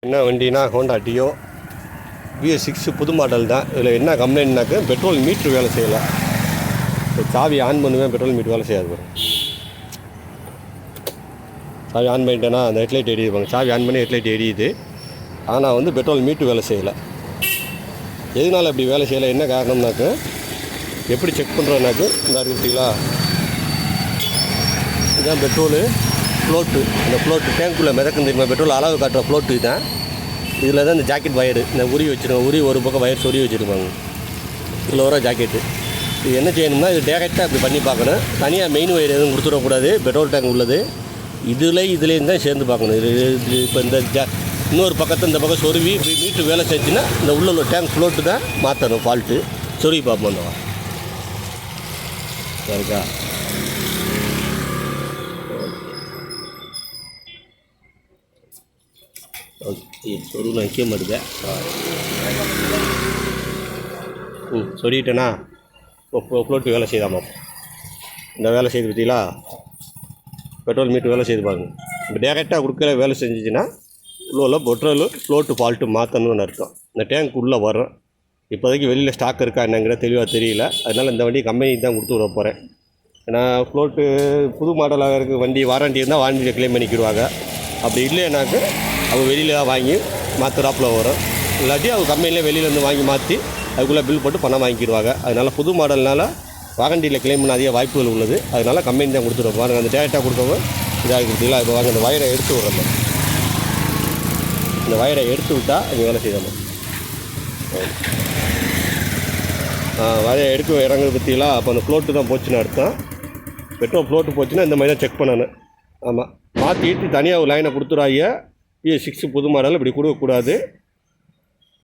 என்ன வண்டினா Honda deo BS6 புது model தான். இதில் என்ன கம்ப்ளைண்ட்னாக்க பெட்ரோல் மீட்ரு வேலை செய்யலை. சாவி ஆன் பண்ணுவேன், பெட்ரோல் மீட்ரு வேலை செய்யாது. சாவி ஆன் பண்ணிட்டேன்னா அந்த ஹெட்லைட் எரியுது. சாவி ஆன் பண்ணி ஹெட்லைட் எரியுது, ஆனால் பெட்ரோல் மீட்ரு வேலை செய்யலை. எதனால் அப்படி வேலை செய்யலை, என்ன காரணம்னாக்க எப்படி செக் பண்ணுறோன்னாக்க இந்த இருக்குங்களா, இதுதான் பெட்ரோலு ஃப்ளோட்டு. இந்த ஃப்ளோட்டு டேங்க்குள்ளே மிதக்கும் தெரியுமா, பெட்ரோல் அளவு காட்டுற ஃப்ளோட்டு தான். இதில் தான் இந்த ஜாக்கெட் வயரு, இந்த உரி வச்சுருக்கோம். உரி ஒரு பக்கம் வயர் சொறி வச்சுருப்பாங்க. இதில் வர ஜாக்கெட்டு இது என்ன செய்யணும்னா, இது டேரெக்டாக இப்படி பண்ணி பார்க்கணும். தனியாக மெயின் வயர் எதுவும் கொடுத்துடக்கூடாது. பெட்ரோல் டேங்க் உள்ளது இதுலேயும் தான் சேர்ந்து பார்க்கணும். இது இப்போ இந்த இன்னொரு பக்கத்தை இந்த பக்கம் சொருவி இப்படி மீட்ரு வேலை செஞ்சுன்னா இந்த உள்ள டேங்க் ஃப்ளோட்டு தான் மாற்றணும். ஃபால்ட்டு சொருவி பார்ப்போம். அந்த சரிக்கா, ஓகே. சொருவில் வைக்க மாட்டேங்க. சொல்லிட்டேன்னா ஃப்ளோட்டு வேலை செய்தாமா, இந்த வேலை செய்து பற்றிங்களா, பெட்ரோல் மீட்ரு வேலை செய்து பாருங்க. இப்போ டேரெக்டாக கொடுக்கல வேலை செஞ்சிச்சுன்னா உள்ள பெட்ரோலு ஃப்ளோட்டு ஃபால்ட்டு மாற்றணும்னு அர்த்தம். இந்த டேங்க் உள்ளே வரும். இப்போதைக்கு வெளியில் ஸ்டாக் இருக்கா என்னங்கிற தெளிவாக தெரியல. அதனால் இந்த வண்டி கம்பெனிக்கு தான் கொடுத்து விட போகிறேன். ஏன்னா ஃப்ளோட்டு புது மாடலாக இருக்குது. வண்டி வாரண்டி இருந்தால் வாரண்டியை க்ளைம் பண்ணிக்கிடுவாங்க. அப்படி இல்லைனாக்க அவங்க வெளியில் தான் வாங்கி மாற்றுறாப்பில் வரும். இல்லாட்டி அவங்க கம்பெனியில் வெளியிலேருந்து வாங்கி மாற்றி அதுக்குள்ளே பில் போட்டு பணம் வாங்கிக்கிடுவாங்க. அதனால் புது மாடல்னால வாரண்டியில் க்ளைம் பண்ண அதிக வாய்ப்புகள் உள்ளது. அதனால் கம்பெனி தான் கொடுத்துருவோம். பாருங்கள், அந்த டேரெக்டாக கொடுக்கவங்க இதாக கொடுத்தீங்களா. இப்போ வாங்க, இந்த வயரை எடுத்து விட்றோம். இந்த வயரை எடுத்து விட்டால் அது வேலை செய்யணும். வயரை எடுக்க இறங்குறது பற்றிங்களா. அப்போ அந்த ஃப்ளோட்டு தான் போச்சுன்னு அர்த்தம். பெட்ரோல் ஃப்ளோட்டு போச்சுன்னா இந்த மாதிரி தான் செக் பண்ணணும். ஆமாம், மாற்றிட்டு தனியாக ஒரு லைனை கொடுத்துறாங்க. BS6 புது மாடல் இப்படி கொடுக்கக்கூடாது.